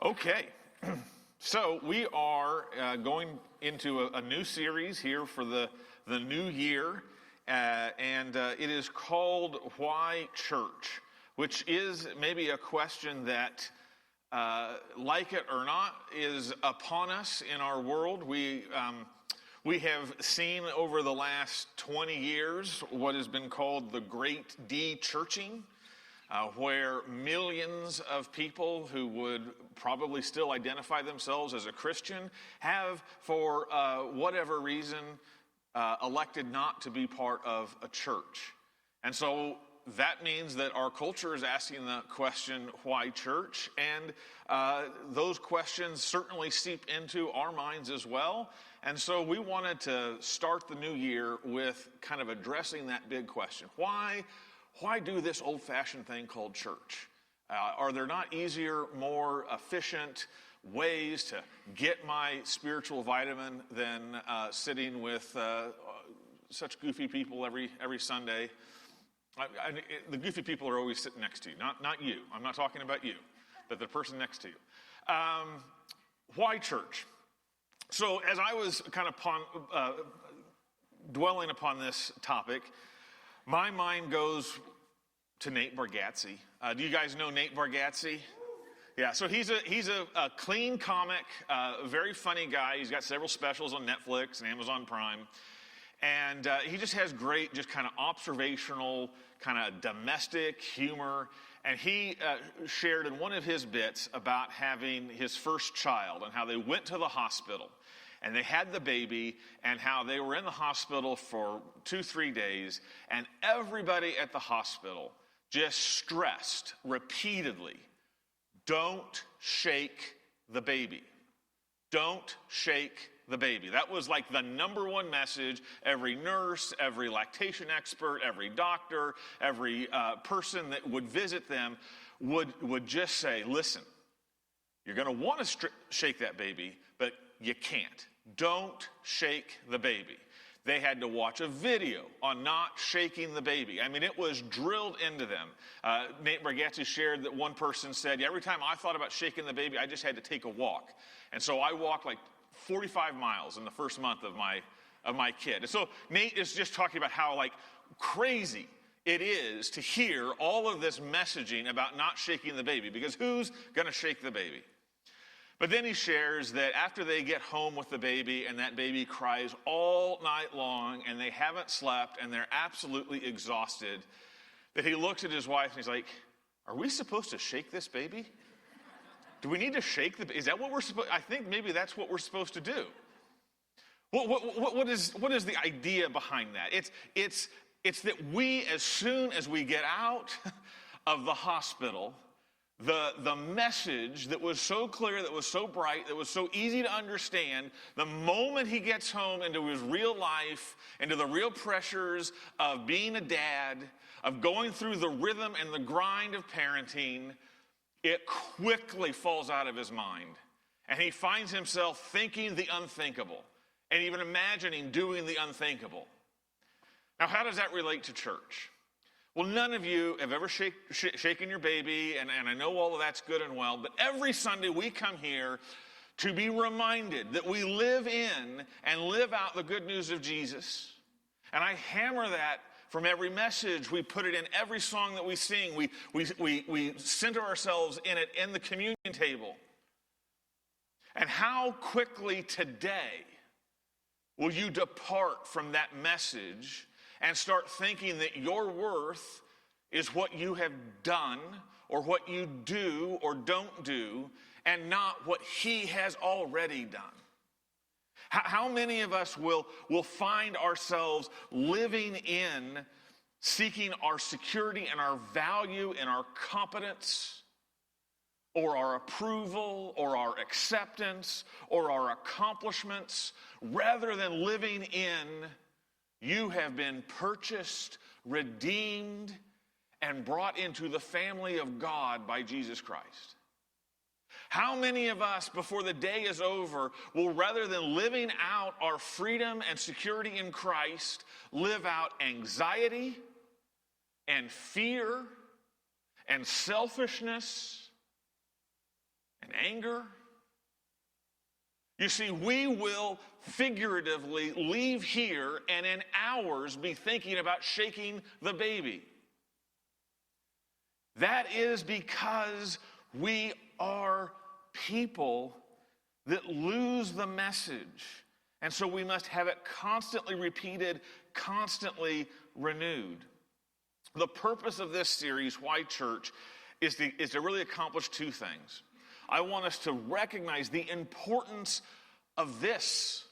Okay, so we are going into a new series here for the new year, and it is called Why Church, which is maybe a question that, like it or not, is upon us in our world. We have seen over the last 20 years what has been called the Great De-Churching, where millions of people who would probably still identify themselves as a Christian have, for whatever reason, elected not to be part of a church. And so that means that our culture is asking the question, why church? And those questions certainly seep into our minds as well. And so we wanted to start the new year with kind of addressing that big question. Why do this old-fashioned thing called church? Are there not easier, more efficient ways to get my spiritual vitamin than sitting with such goofy people every Sunday? The goofy people are always sitting next to you, not you. I'm not talking about you, but the person next to you. Why church? So as I was kind of dwelling upon this topic, my mind goes to Nate Bargatze. Do you guys know Nate Bargatze? Yeah, so he's a clean comic, a very funny guy. He's got several specials on Netflix and Amazon Prime. And he just has great, just kind of observational, kind of domestic humor. And he shared in one of his bits about having his first child and how they went to the hospital. And they had the baby, and how they were in the hospital for 2-3 days, and everybody at the hospital just stressed repeatedly, don't shake the baby. Don't shake the baby. That was like the number one message. Every nurse, every lactation expert, every doctor, every person that would visit them would just say, listen, you're going to want to shake that baby, but you can't. Don't shake the baby. They had to watch a video on not shaking the baby. I mean, it was drilled into them. Nate Bargatze shared that one person said, every time I thought about shaking the baby, I just had to take a walk. And so I walked like 45 miles in the first month of my kid. And so Nate is just talking about how like crazy it is to hear all of this messaging about not shaking the baby, because who's going to shake the baby? But then he shares that after they get home with the baby and that baby cries all night long and they haven't slept and they're absolutely exhausted, that he looks at his wife and he's like, are we supposed to shake this baby? Do we need to shake the baby? Is that what we're supposed? I think maybe that's what we're supposed to do. What is the idea behind that? It's that we, as soon as we get out of the hospital, the message that was so clear, that was so bright, that was so easy to understand, the moment he gets home into his real life, into the real pressures of being a dad, of going through the rhythm and the grind of parenting, it quickly falls out of his mind. And he finds himself thinking the unthinkable and even imagining doing the unthinkable. Now, how does that relate to church? Well, none of you have ever shaken your baby, and I know all of that's good and well, but every Sunday we come here to be reminded that we live in and live out the good news of Jesus. And I hammer that from every message. We put it in every song that we sing. We center ourselves in it in the communion table. And how quickly today will you depart from that message and start thinking that your worth is what you have done or what you do or don't do, and not what he has already done? How many of us will find ourselves living in seeking our security and our value and our competence or our approval or our acceptance or our accomplishments, rather than living in you have been purchased, redeemed, and brought into the family of God by Jesus Christ? How many of us, before the day is over, will, rather than living out our freedom and security in Christ, live out anxiety and fear and selfishness and anger. You see, we will figuratively leave here and in hours be thinking about shaking the baby. That is because we are people that lose the message. And so we must have it constantly repeated, constantly renewed. The purpose of this series, Why Church, is to really accomplish two things. I want us to recognize the importance of this,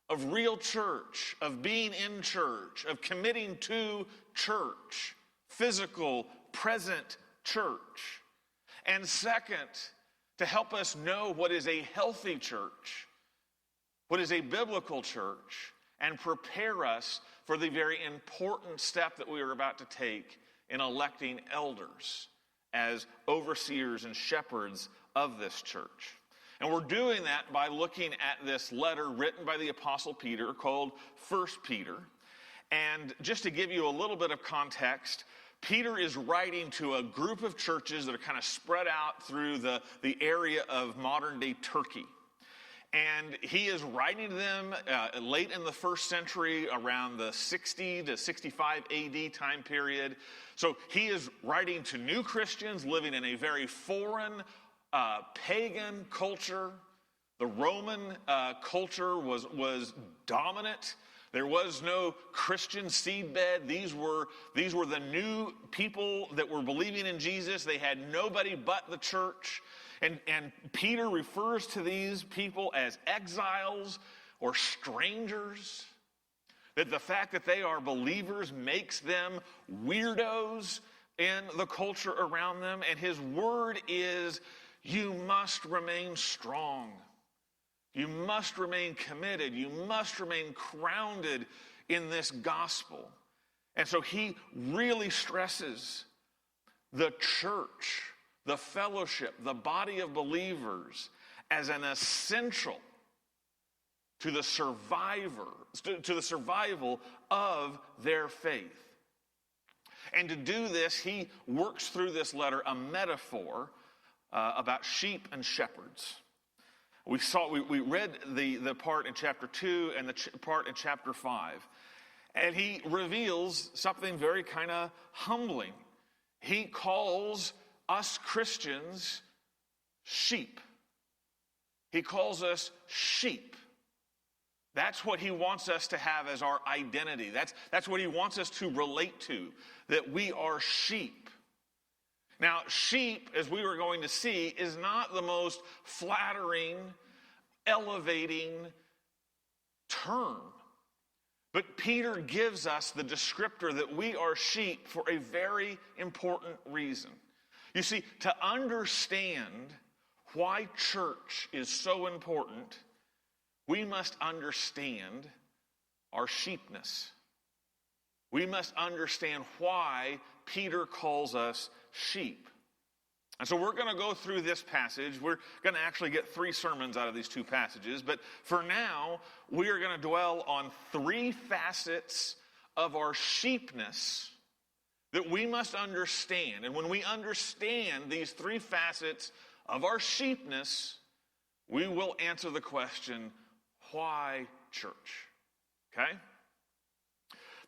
of real church, of being in church, of committing to church, physical, present church. And second, to help us know what is a healthy church, what is a biblical church, and prepare us for the very important step that we are about to take in electing elders as overseers and shepherds of this church. And we're doing that by looking at this letter written by the Apostle Peter called 1 Peter. And just to give you a little bit of context, Peter is writing to a group of churches that are kind of spread out through the area of modern-day Turkey. And he is writing to them late in the first century, around the 60 to 65 AD time period. So he is writing to new Christians living in a very foreign, pagan culture. The Roman culture was dominant. There was no Christian seedbed. These were the new people that were believing in Jesus. They had nobody but the church. And Peter refers to these people as exiles or strangers. That the fact that they are believers makes them weirdos in the culture around them. And his word is, you must remain strong. You must remain committed. You must remain grounded in this gospel. And so he really stresses the church, the fellowship, the body of believers as an essential to the survival of their faith. And to do this, he works through this letter a metaphor about sheep and shepherds. We read the part in chapter 2 and the part in chapter 5. And he reveals something very kind of humbling. He calls us Christians sheep. He calls us sheep. That's what he wants us to have as our identity. That's what he wants us to relate to, that we are sheep. Now, sheep, as we were going to see, is not the most flattering, elevating term. But Peter gives us the descriptor that we are sheep for a very important reason. You see, to understand why church is so important, we must understand our sheep-ness. We must understand why Peter calls us sheep. And so we're going to go through this passage. We're going to actually get 3 sermons out of these 2 passages. But for now, we are going to dwell on 3 facets of our sheep-ness that we must understand. And when we understand these 3 facets of our sheep-ness, we will answer the question, why church? Okay?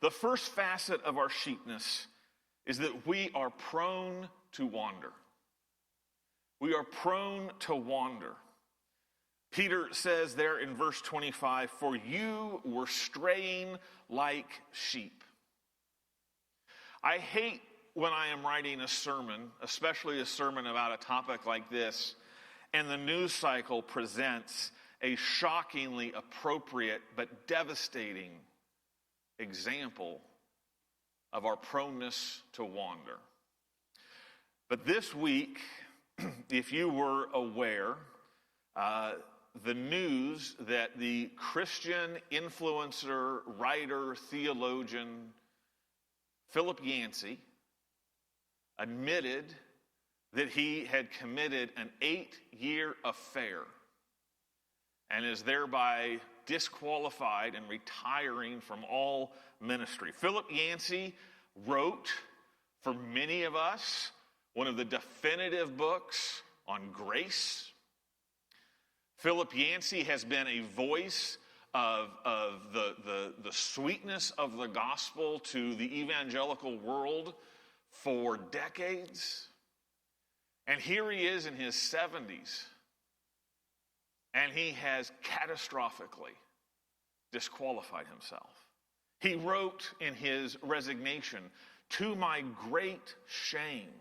The first facet of our sheep-ness is that we are prone to wander. We are prone to wander. Peter says there in verse 25, for you were straying like sheep. I hate when I am writing a sermon, especially a sermon about a topic like this, and the news cycle presents a shockingly appropriate but devastating example of our proneness to wander. But this week, if you were aware, the news that the Christian influencer, writer, theologian, Philip Yancey, admitted that he had committed an 8-year affair and is thereby disqualified and retiring from all ministry. Philip Yancey wrote, for many of us, one of the definitive books on grace, Philip Yancey has been a voice of the sweetness of the gospel to the evangelical world for decades. And here he is in his 70s, and he has catastrophically disqualified himself. He wrote in his resignation, "To my great shame,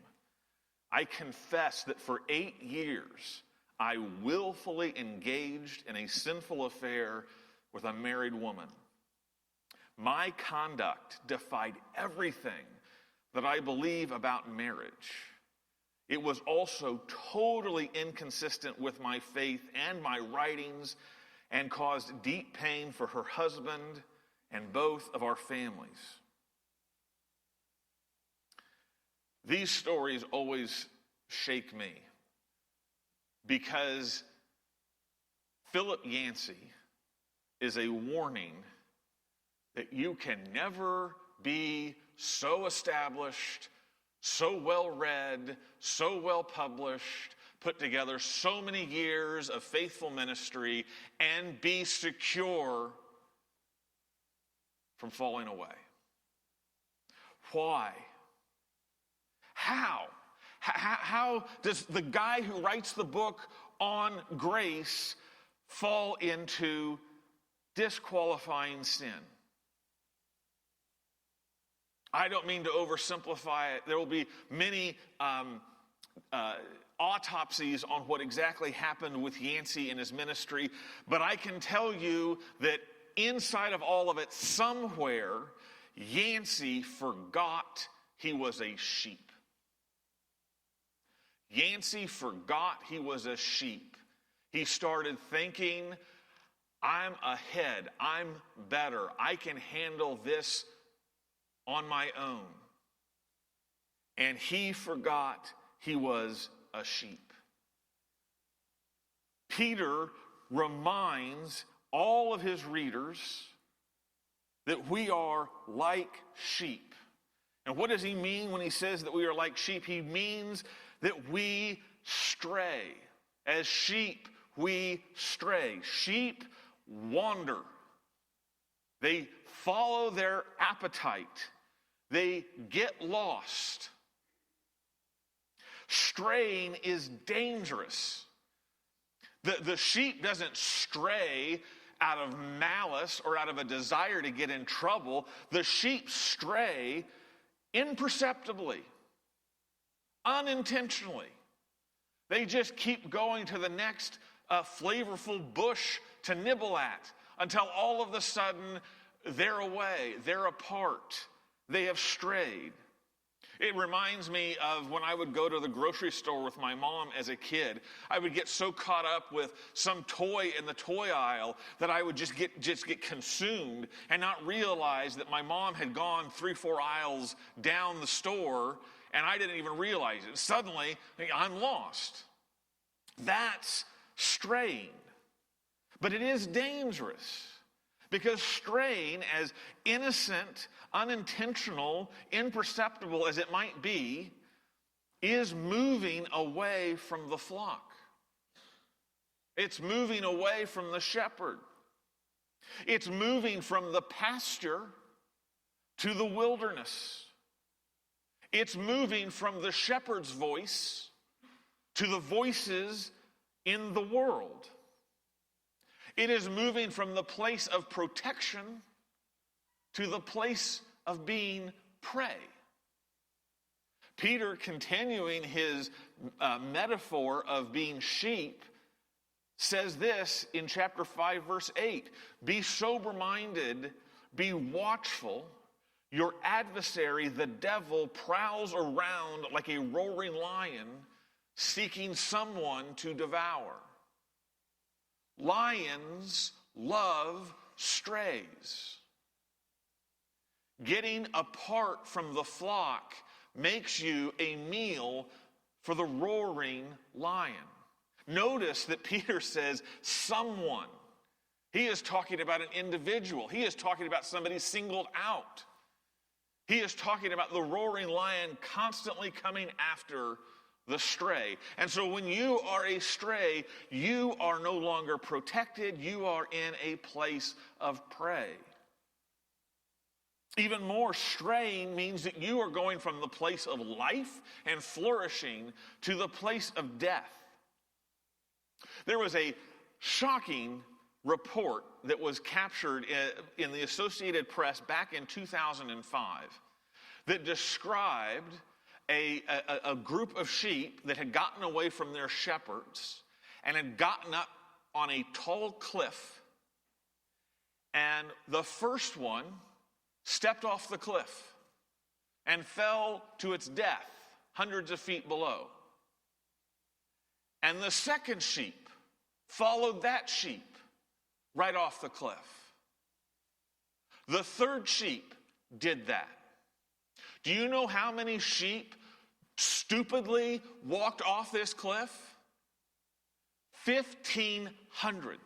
I confess that for 8 years I willfully engaged in a sinful affair with a married woman. My conduct defied everything that I believe about marriage. It was also totally inconsistent with my faith and my writings and caused deep pain for her husband and both of our families." These stories always shake me because Philip Yancey is a warning that you can never be so established, so well read, so well published, put together so many years of faithful ministry, and be secure from falling away. Why? How? How does the guy who writes the book on grace fall into disqualifying sin? I don't mean to oversimplify it. There will be many autopsies on what exactly happened with Yancey and his ministry, but I can tell you that inside of all of it, somewhere, Yancey forgot he was a sheep. Yancey forgot he was a sheep. He started thinking, I'm ahead, I'm better, I can handle this on my own. And he forgot he was a sheep. Peter reminds all of his readers that we are like sheep. And what does he mean when he says that we are like sheep? He means that we stray. As sheep, we stray. Sheep wander. They follow their appetite. They get lost. Straying is dangerous. The sheep doesn't stray out of malice or out of a desire to get in trouble. The sheep stray imperceptibly, unintentionally. They just keep going to the next flavorful bush to nibble at until all of a sudden they're away, they're apart, they have strayed. It reminds me of when I would go to the grocery store with my mom as a kid. I would get so caught up with some toy in the toy aisle that I would just get consumed and not realize that my mom had gone 3-4 aisles down the store and I didn't even realize it. Suddenly, I'm lost. That's straying. But it is dangerous. Because straying, as innocent, unintentional, imperceptible as it might be, is moving away from the flock. It's moving away from the shepherd. It's moving from the pasture to the wilderness. It's moving from the shepherd's voice to the voices in the world. It is moving from the place of protection to the place of being prey. Peter, continuing his metaphor of being sheep, says this in chapter 5, verse 8. Be sober-minded, be watchful. Your adversary, the devil, prowls around like a roaring lion, seeking someone to devour. Lions love strays. Getting apart from the flock makes you a meal for the roaring lion. Notice that Peter says someone. He is talking about an individual. He is talking about somebody singled out. He is talking about the roaring lion constantly coming after the stray. And so when you are a stray, you are no longer protected. You are in a place of prey. Even more, straying means that you are going from the place of life and flourishing to the place of death. There was a shocking report that was captured in the Associated Press back in 2005 that described a group of sheep that had gotten away from their shepherds and had gotten up on a tall cliff. And the first one stepped off the cliff and fell to its death hundreds of feet below. And the second sheep followed that sheep right off the cliff. The third sheep did that. Do you know how many sheep stupidly walked off this cliff? 1,500.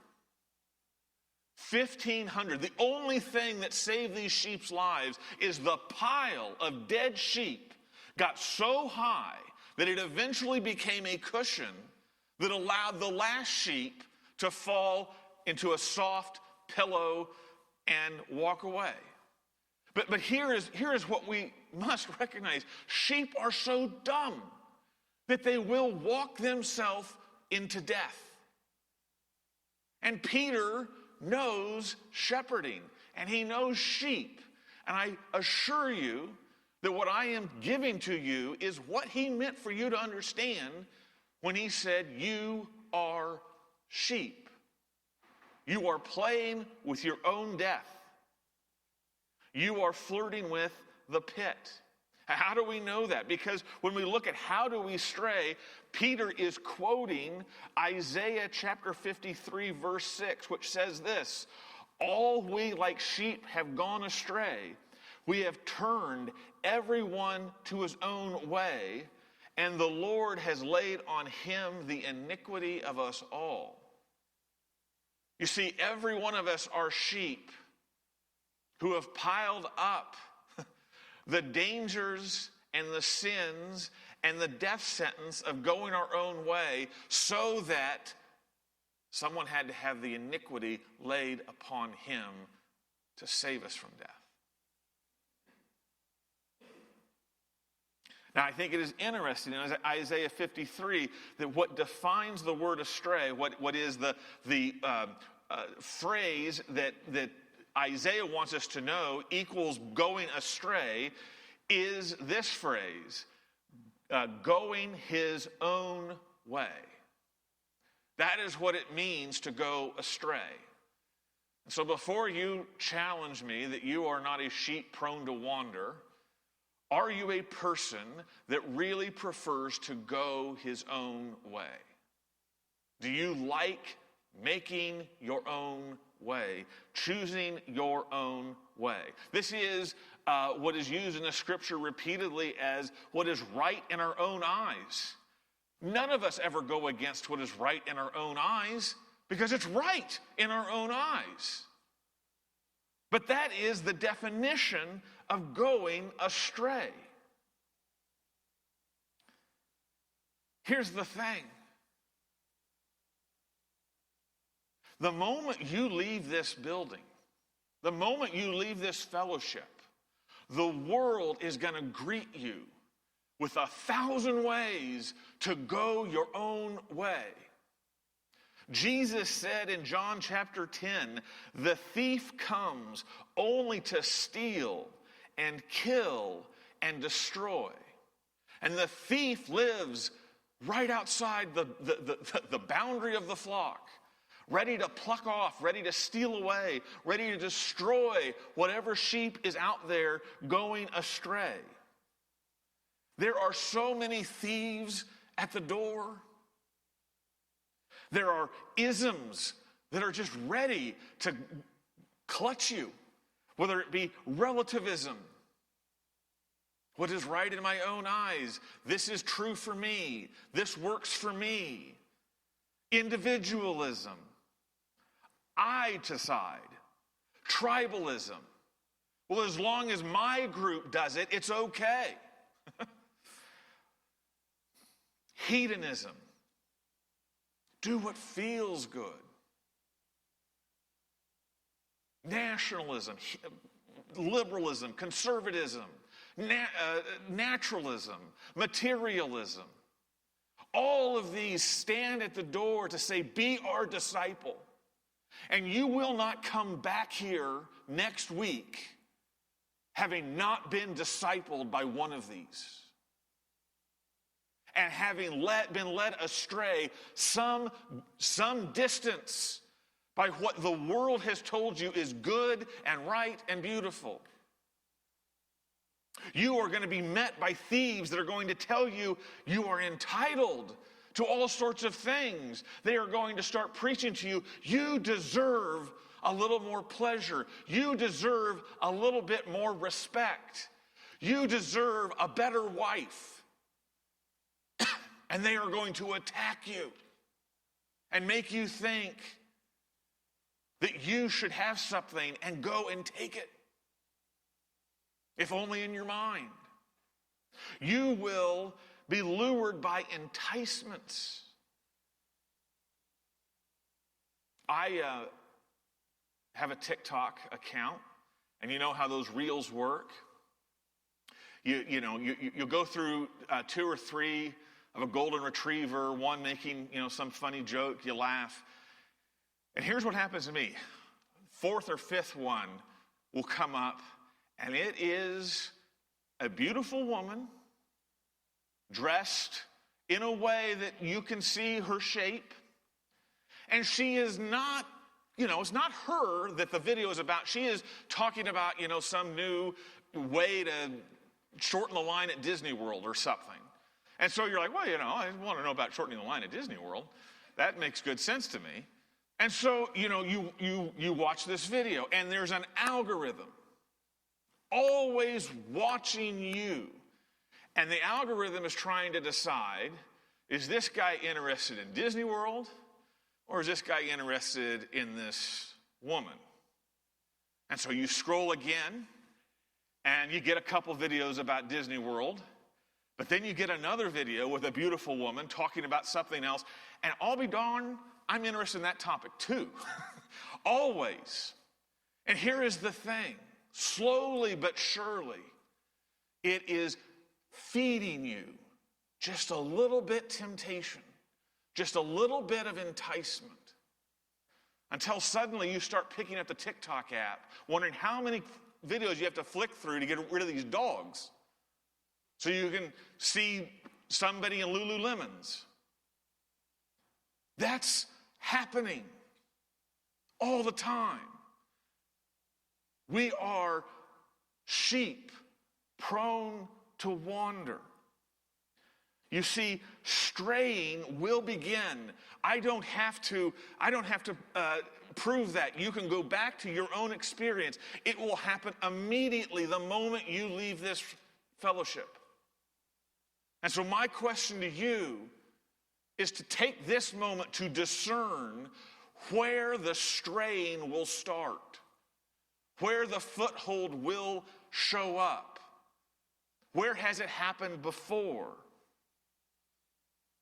1,500. The only thing that saved these sheep's lives is the pile of dead sheep got so high that it eventually became a cushion that allowed the last sheep to fall into a soft pillow and walk away. But here is what we must recognize. Sheep are so dumb that they will walk themselves into death. And Peter knows shepherding, and he knows sheep. And I assure you that what I am giving to you is what he meant for you to understand when he said, you are sheep. You are playing with your own death. You are flirting with the pit. How do we know that? Because when we look at how do we stray, Peter is quoting Isaiah chapter 53, verse 6, which says this: all we like sheep have gone astray. We have turned everyone to his own way, and the Lord has laid on him the iniquity of us all. You see, every one of us are sheep who have piled up the dangers and the sins and the death sentence of going our own way so that someone had to have the iniquity laid upon him to save us from death. Now, I think it is interesting in Isaiah 53 that what defines the word astray, what is the phrase that Isaiah wants us to know equals going astray, is this phrase, going his own way. That is what it means to go astray. So before you challenge me that you are not a sheep prone to wander, are you a person that really prefers to go his own way? Do you like making your own way, choosing your own way? This is what is used in the scripture repeatedly as what is right in our own eyes. None of us ever go against what is right in our own eyes because it's right in our own eyes. But that is the definition of going astray. Here's the thing. The moment you leave this building, the moment you leave this fellowship, the world is going to greet you with 1,000 ways to go your own way. Jesus said in John chapter 10, the thief comes only to steal and kill and destroy. And the thief lives right outside the boundary of the flock, ready to pluck off, ready to steal away, ready to destroy whatever sheep is out there going astray. There are so many thieves at the door. There are isms that are just ready to clutch you, whether it be relativism. What is right in my own eyes? This is true for me. This works for me. Individualism. I decide. Tribalism. Well, as long as my group does it, it's okay. hedonism, do what feels good, nationalism, liberalism, conservatism, naturalism, materialism. All of these stand at the door to say, be our disciple. And you will not come back here next week having not been discipled by one of these. And having been led astray some distance by what the world has told you is good and right and beautiful. You are going to be met by thieves that are going to tell you you are entitled to all sorts of things. They are going to start preaching to you, you deserve a little more pleasure. You deserve a little bit more respect. You deserve a better wife. And they are going to attack you and make you think that you should have something and go and take it, if only in your mind. You will be lured by enticements. I have a TikTok account, and you know how those reels work. You'll go through 2 or 3 of a golden retriever, one making some funny joke, you laugh. And here's what happens to me. 4th or 5th one will come up, and it is a beautiful woman dressed in a way that you can see her shape. And she is not, it's not her that the video is about. She is talking about, some new way to shorten the line at Disney World or something. And so you're like, well, I want to know about shortening the line at Disney World. That makes good sense to me. And so, you watch this video, and there's an algorithm always watching you. And the algorithm is trying to decide, is this guy interested in Disney World, or is this guy interested in this woman? And so you scroll again, and you get a couple videos about Disney World, but then you get another video with a beautiful woman talking about something else, and I'll be darned, I'm interested in that topic too. Always. And here is the thing. Slowly but surely, it is feeding you just a little bit temptation, just a little bit of enticement, until suddenly you start picking up the TikTok app, wondering how many videos you have to flick through to get rid of these dogs so you can see somebody in Lululemons. That's happening all the time. We are sheep prone to wander. You see, straying will begin. I don't have to prove that. You can go back to your own experience. It will happen immediately the moment you leave this fellowship. And so my question to you is to take this moment to discern where the straying will start, where the foothold will show up. Where has it happened before?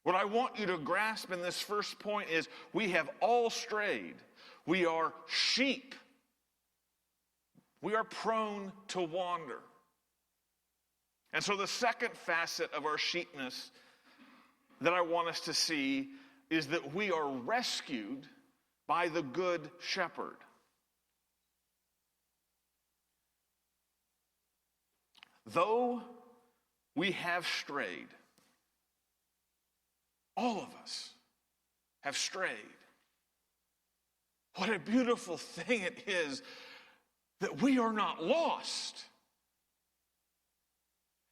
What I want you to grasp in this first point is we have all strayed. We are sheep. We are prone to wander. And so the second facet of our sheepness that I want us to see is that we are rescued by the Good Shepherd. Though we have strayed, all of us have strayed. What a beautiful thing it is that we are not lost.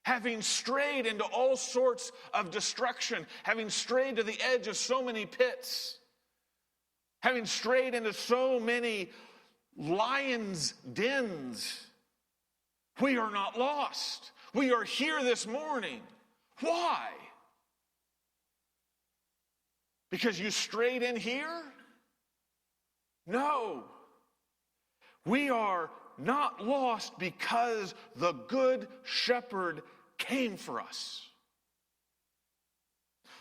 Having strayed into all sorts of destruction, having strayed to the edge of so many pits, having strayed into so many lions' dens, we are not lost. We are here this morning. Why? Because you strayed in here? No. We are not lost because the Good Shepherd came for us.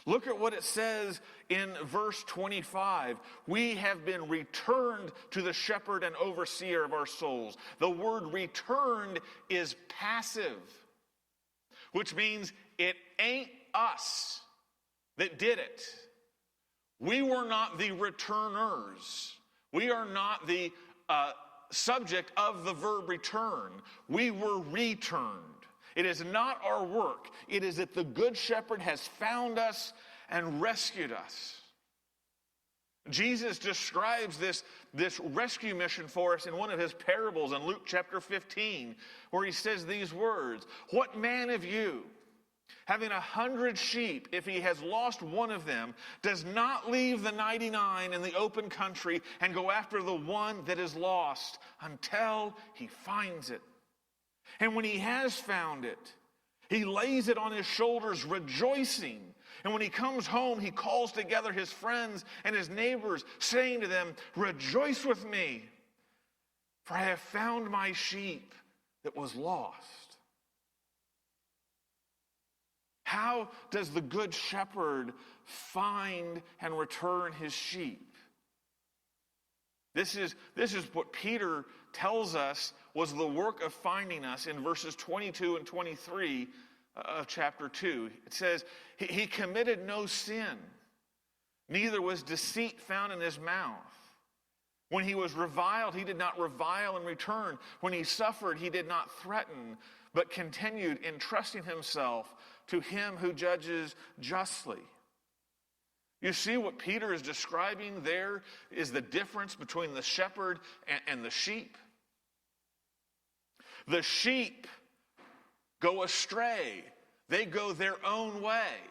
Look at what it says in verse 25. We have been returned to the shepherd and overseer of our souls. The word returned is passive, which means it ain't us that did it. We were not the returners. We are not the subject of the verb return. We were returned. It is not our work. It is that the Good Shepherd has found us and rescued us. Jesus describes this rescue mission for us in one of his parables in Luke chapter 15, where he says these words, "What man of you, having 100 sheep, if he has lost one of them, does not leave the 99 in the open country and go after the one that is lost until he finds it? And when he has found it, he lays it on his shoulders, rejoicing. And when he comes home, he calls together his friends and his neighbors, saying to them, 'Rejoice with me, for I have found my sheep that was lost.'" How does the Good Shepherd find and return his sheep? This is what Peter tells us was the work of finding us in verses 22 and 23 of chapter 2. It says, he committed no sin, neither was deceit found in his mouth. When he was reviled, he did not revile in return. When he suffered, he did not threaten, but continued entrusting himself to him who judges justly. You see what Peter is describing there is the difference between the shepherd and the sheep. The sheep go astray. They go their own way.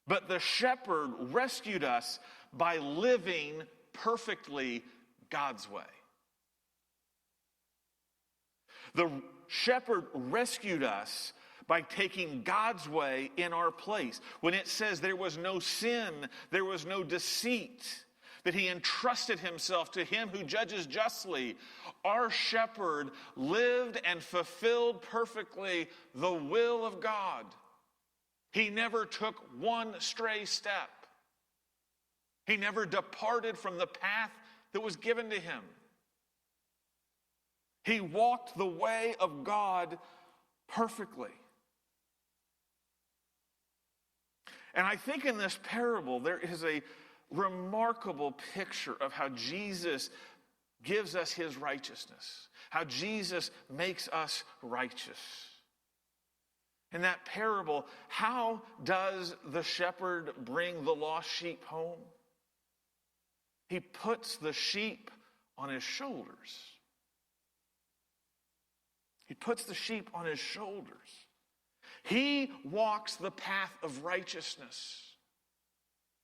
But the shepherd rescued us by living perfectly God's way. The shepherd rescued us by taking God's way in our place. When it says there was no sin, there was no deceit, that he entrusted himself to him who judges justly, our shepherd lived and fulfilled perfectly the will of God. He never took one stray step. He never departed from the path that was given to him. He walked the way of God perfectly. And I think in this parable, there is a remarkable picture of how Jesus gives us his righteousness, how Jesus makes us righteous. In that parable, how does the shepherd bring the lost sheep home? He puts the sheep on his shoulders. He puts the sheep on his shoulders. He walks the path of righteousness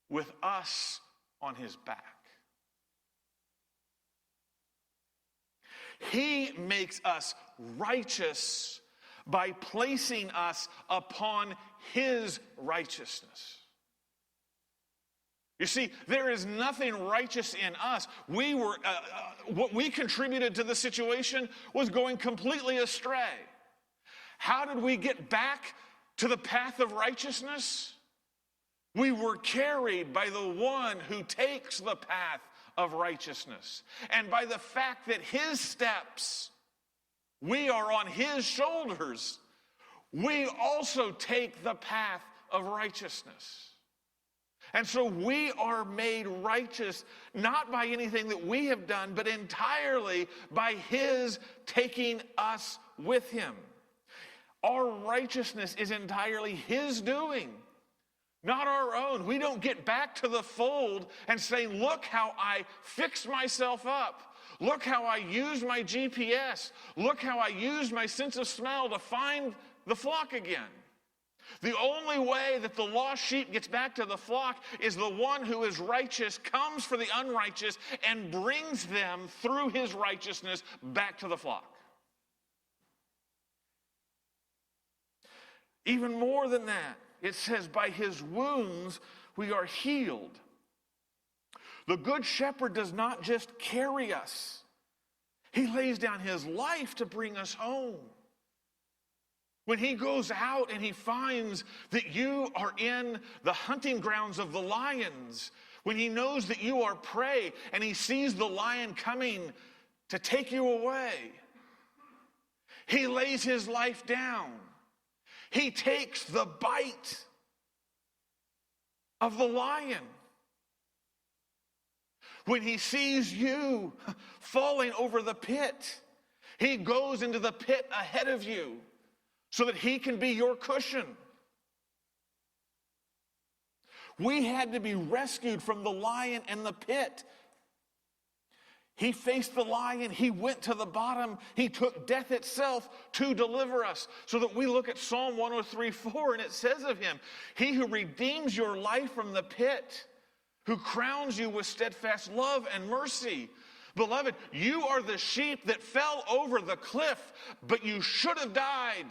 with us on his back. He makes us righteous by placing us upon his righteousness. You see, there is nothing righteous in us. What we contributed to the situation was going completely astray. How did we get back to the path of righteousness? We were carried by the one who takes the path of righteousness. And by the fact that his steps, we are on his shoulders, we also take the path of righteousness. And so we are made righteous not by anything that we have done, but entirely by his taking us with him. Our righteousness is entirely his doing, not our own. We don't get back to the fold and say, look how I fixed myself up. Look how I used my GPS. Look how I used my sense of smell to find the flock again. The only way that the lost sheep gets back to the flock is the one who is righteous comes for the unrighteous and brings them through his righteousness back to the flock. Even more than that, it says, by his wounds we are healed. The Good Shepherd does not just carry us. He lays down his life to bring us home. When he goes out and he finds that you are in the hunting grounds of the lions, when he knows that you are prey and he sees the lion coming to take you away, he lays his life down. He takes the bite of the lion. When he sees you falling over the pit, he goes into the pit ahead of you so that he can be your cushion. We had to be rescued from the lion and the pit. He faced the lion. He went to the bottom. He took death itself to deliver us. So that we look at Psalm 103:4, and it says of him, he who redeems your life from the pit, who crowns you with steadfast love and mercy. Beloved, you are the sheep that fell over the cliff, but you should have died.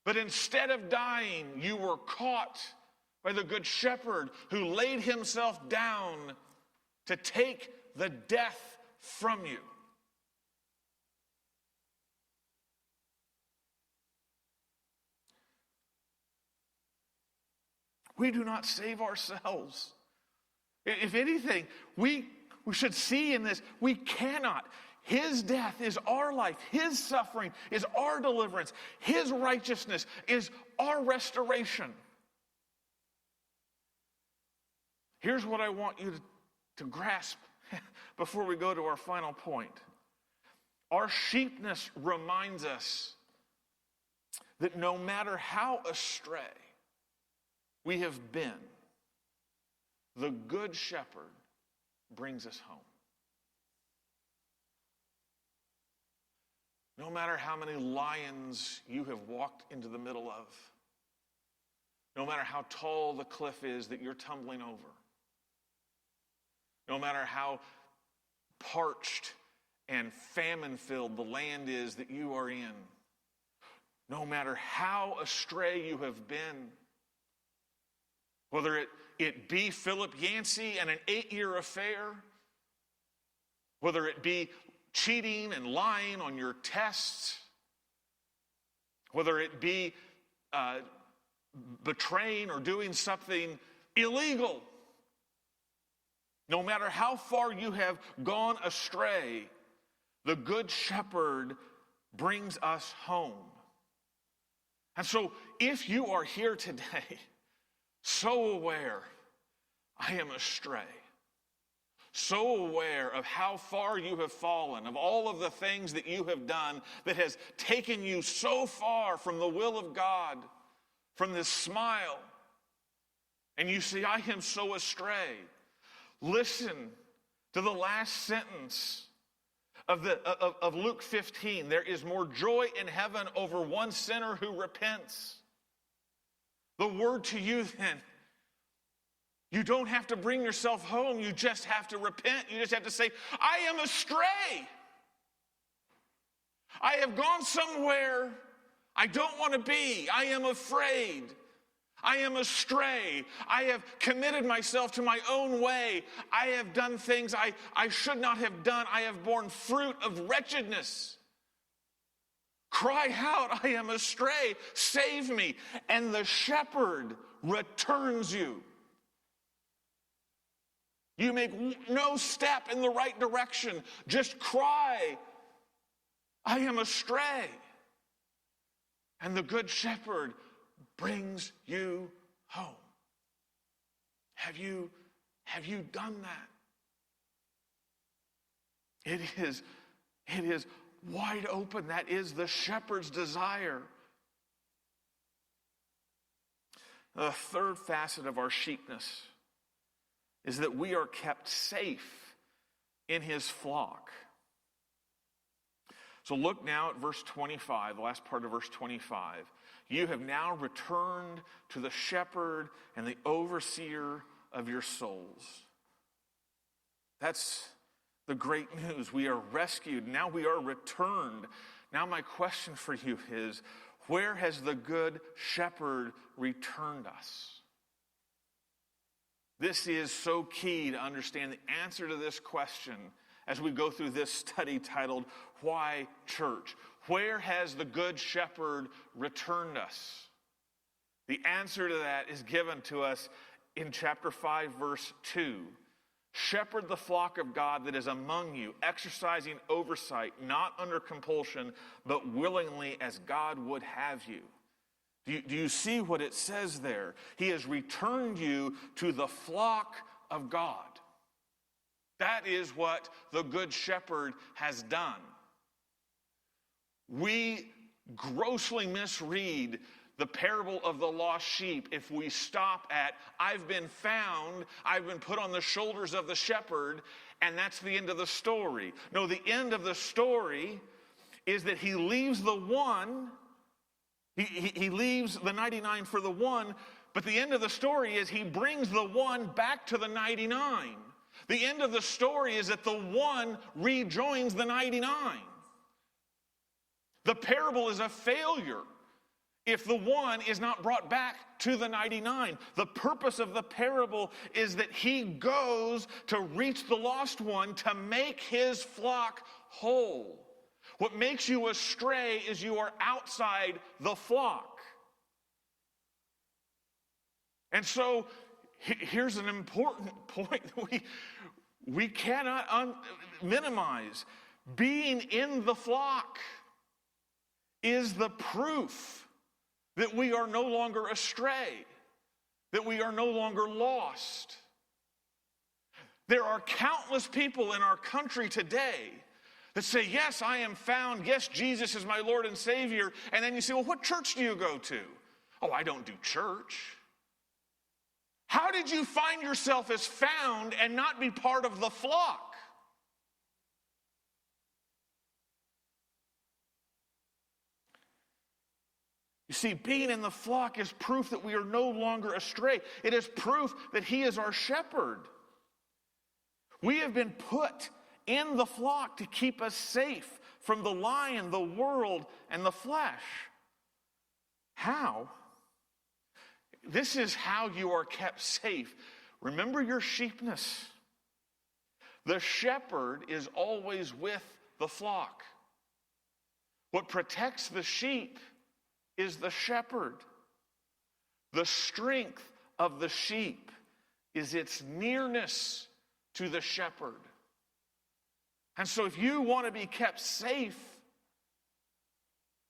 But instead of dying, you were caught by the good shepherd who laid himself down to take the death from you. We do not save ourselves. If anything, we should see in this, we cannot. His death is our life. His suffering is our deliverance. His righteousness is our restoration. Here's what I want you to grasp before we go to our final point. Our sheep-ness reminds us that no matter how astray we have been, the good shepherd brings us home. No matter how many lions you have walked into the middle of, no matter how tall the cliff is that you're tumbling over, no matter how parched and famine-filled the land is that you are in, no matter how astray you have been, whether it be Philip Yancey and an 8-year affair, whether it be cheating and lying on your tests, whether it be betraying or doing something illegal, no matter how far you have gone astray, the good shepherd brings us home. And so if you are here today so aware, I am astray, so aware of how far you have fallen, of all of the things that you have done that has taken you so far from the will of God, from this smile, and you say, I am so astray. Listen to the last sentence of Luke 15. There is more joy in heaven over one sinner who repents. The word to you then, you don't have to bring yourself home. You just have to repent. You just have to say, I am astray. I have gone somewhere I don't want to be. I am afraid. I am astray. I have committed myself to my own way. I have done things I should not have done. I have borne fruit of wretchedness. Cry out, I am astray. Save me. And the shepherd returns you. You make no step in the right direction. Just cry, I am astray. And the good shepherd brings you home. Have you done that? It is wide open. That is the shepherd's desire. The third facet of our sheepness is that we are kept safe in his flock. So look now at verse 25, the last part of verse 25. You have now returned to the shepherd and the overseer of your souls. That's the great news. We are rescued. Now we are returned. Now my question for you is, where has the good shepherd returned us? This is so key to understand the answer to this question as we go through this study titled, Why Church? Where has the Good Shepherd returned us? The answer to that is given to us in chapter 5, verse 2. Shepherd the flock of God that is among you, exercising oversight, not under compulsion, but willingly as God would have you. Do you see what it says there? He has returned you to the flock of God. That is what the Good Shepherd has done. We grossly misread the parable of the lost sheep if we stop at, I've been found, I've been put on the shoulders of the shepherd, and that's the end of the story. No, the end of the story is that he leaves the one, he leaves the 99 for the one, but the end of the story is he brings the one back to the 99. The end of the story is that the one rejoins the 99. The parable is a failure if the one is not brought back to the 99. The purpose of the parable is that he goes to reach the lost one to make his flock whole. What makes you astray is you are outside the flock. And so here's an important point that we cannot minimize. Being in the flock is the proof that we are no longer astray, that we are no longer lost. There are countless people in our country today that say, yes, I am found. Yes, Jesus is my Lord and Savior. And then you say, well, what church do you go to? Oh, I don't do church. How did you find yourself as found and not be part of the flock? You see, being in the flock is proof that we are no longer astray. It is proof that he is our shepherd. We have been put in the flock to keep us safe from the lion, the world, and the flesh. How? This is how you are kept safe. Remember your sheep-ness. The shepherd is always with the flock. What protects the sheep is the shepherd. The strength of the sheep is its nearness to the shepherd. And so if you want to be kept safe,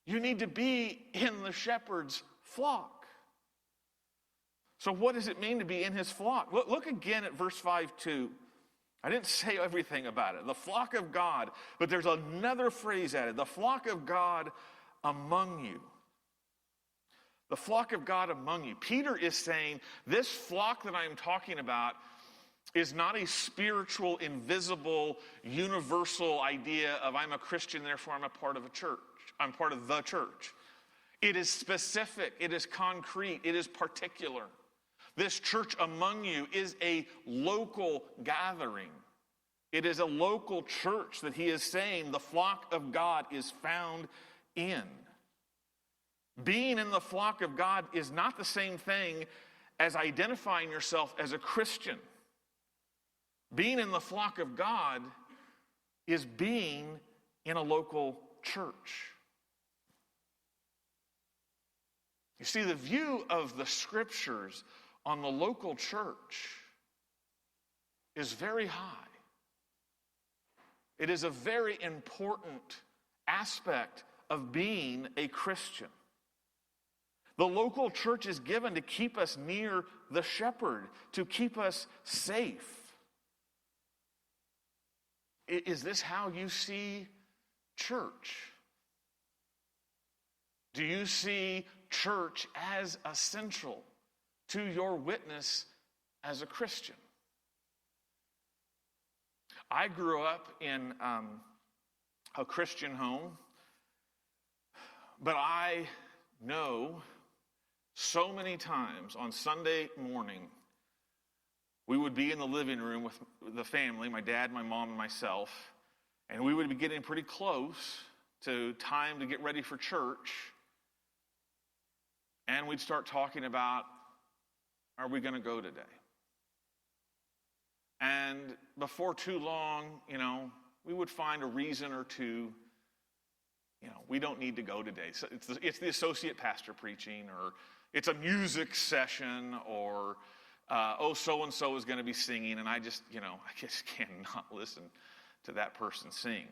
you need to be in the shepherd's flock. So what does it mean to be in his flock? Look again at verse 5:2. I didn't say everything about it. The flock of God, but there's another phrase added. The flock of God among you. The flock of God among you. Peter is saying this flock that I'm talking about is not a spiritual, invisible, universal idea of I'm a Christian, therefore I'm a part of a church. I'm part of the church. It is specific. It is concrete. It is particular. This church among you is a local gathering. It is a local church that he is saying the flock of God is found in. Being in the flock of God is not the same thing as identifying yourself as a Christian. Being in the flock of God is being in a local church. You see, the view of the scriptures on the local church is very high. It is a very important aspect of being a Christian. The local church is given to keep us near the shepherd, to keep us safe. Is this how you see church? Do you see church as essential to your witness as a Christian? I grew up in a Christian home, but I know so many times on Sunday morning, we would be in the living room with the family, my dad, my mom, and myself, and we would be getting pretty close to time to get ready for church, and we'd start talking about, are we going to go today? And before too long, We would find a reason or two. We don't need to go today. So it's the associate pastor preaching, or it's a music session, or so-and-so is going to be singing, and I just cannot listen to that person sing.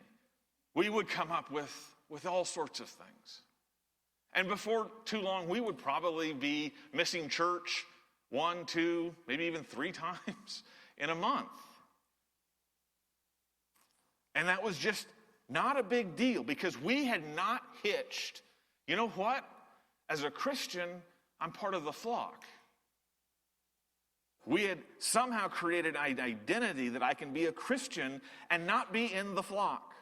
We would come up with all sorts of things. And before too long, we would probably be missing church 1, 2, maybe even 3 times in a month. And that was just not a big deal because we had not hitched. You know what? As a Christian, I'm part of the flock. We had somehow created an identity that I can be a Christian and not be in the flock.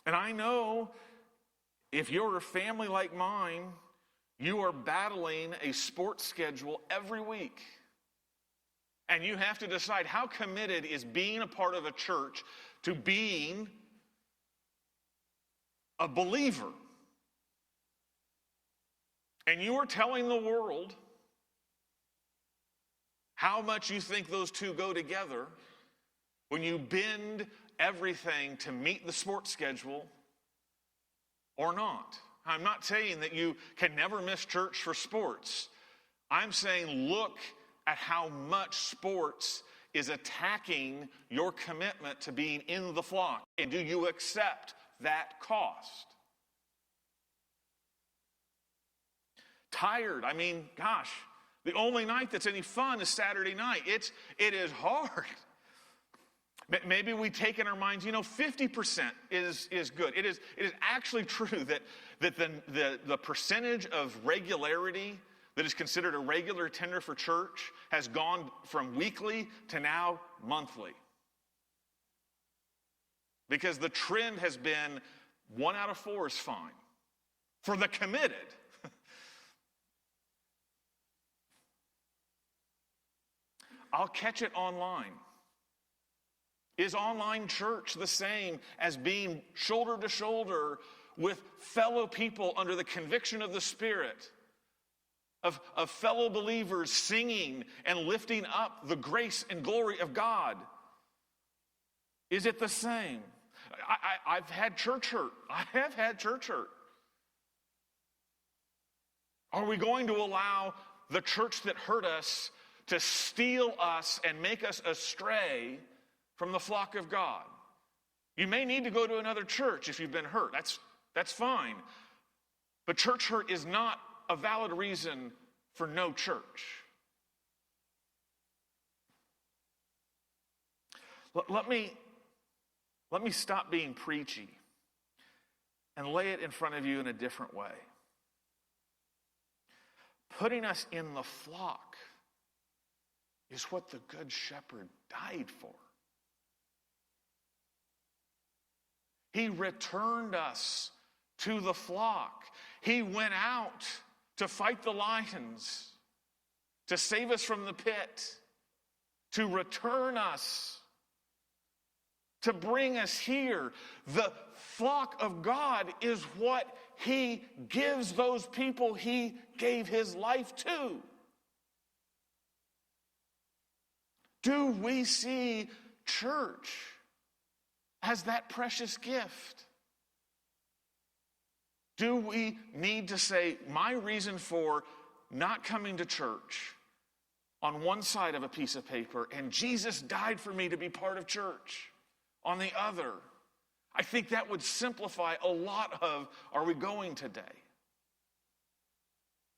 And I know if you're a family like mine, you are battling a sports schedule every week. And you have to decide how committed is being a part of a church to being a believer. And you are telling the world how much you think those two go together when you bend everything to meet the sports schedule or not. I'm not saying that you can never miss church for sports. I'm saying look at how much sports is attacking your commitment to being in the flock. And do you accept that cost? Tired. I mean, gosh, the only night that's any fun is Saturday night. It is hard. Maybe we take in our minds, 50% is good. It is actually true that the percentage of regularity that is considered a regular attender for church has gone from weekly to now monthly. Because the trend has been 1 out of 4 is fine. For the committed. I'll catch it online. Is online church the same as being shoulder to shoulder with fellow people under the conviction of the Spirit? Of fellow believers singing and lifting up the grace and glory of God? Is it the same? I've had church hurt. I have had church hurt. Are we going to allow the church that hurt us to steal us and make us astray from the flock of God? You may need to go to another church if you've been hurt. That's fine. But church hurt is not a valid reason for no church. Let me stop being preachy and lay it in front of you in a different way. Putting us in the flock is what the Good Shepherd died for. He returned us to the flock. He went out to fight the lions, to save us from the pit, to return us, to bring us here. The flock of God is what he gives those people he gave his life to. Do we see church as that precious gift? Do we need to say, my reason for not coming to church on one side of a piece of paper, and Jesus died for me to be part of church on the other? I think that would simplify a lot of, are we going today?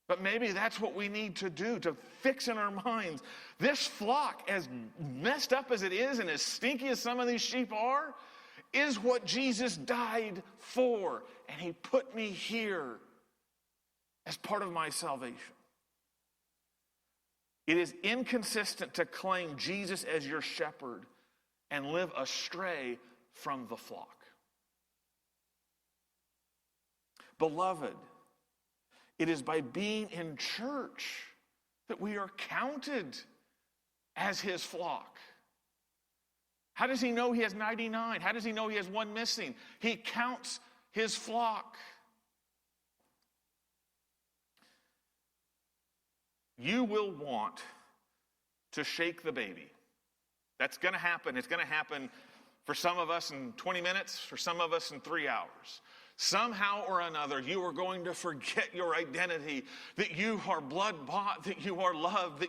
But maybe that's what we need to do, to fix in our minds. This flock, as messed up as it is and as stinky as some of these sheep are, is what Jesus died for. And he put me here as part of my salvation. It is inconsistent to claim Jesus as your shepherd and live astray from the flock. Beloved, it is by being in church that we are counted as his flock. How does he know he has 99? How does he know he has one missing? He counts his flock. You will want to shake the baby That's going to happen. It's going to happen for some of us in 20 minutes, for some of us in 3 hours. Somehow or another, you are going to forget your identity, that you are blood-bought, that you are loved, that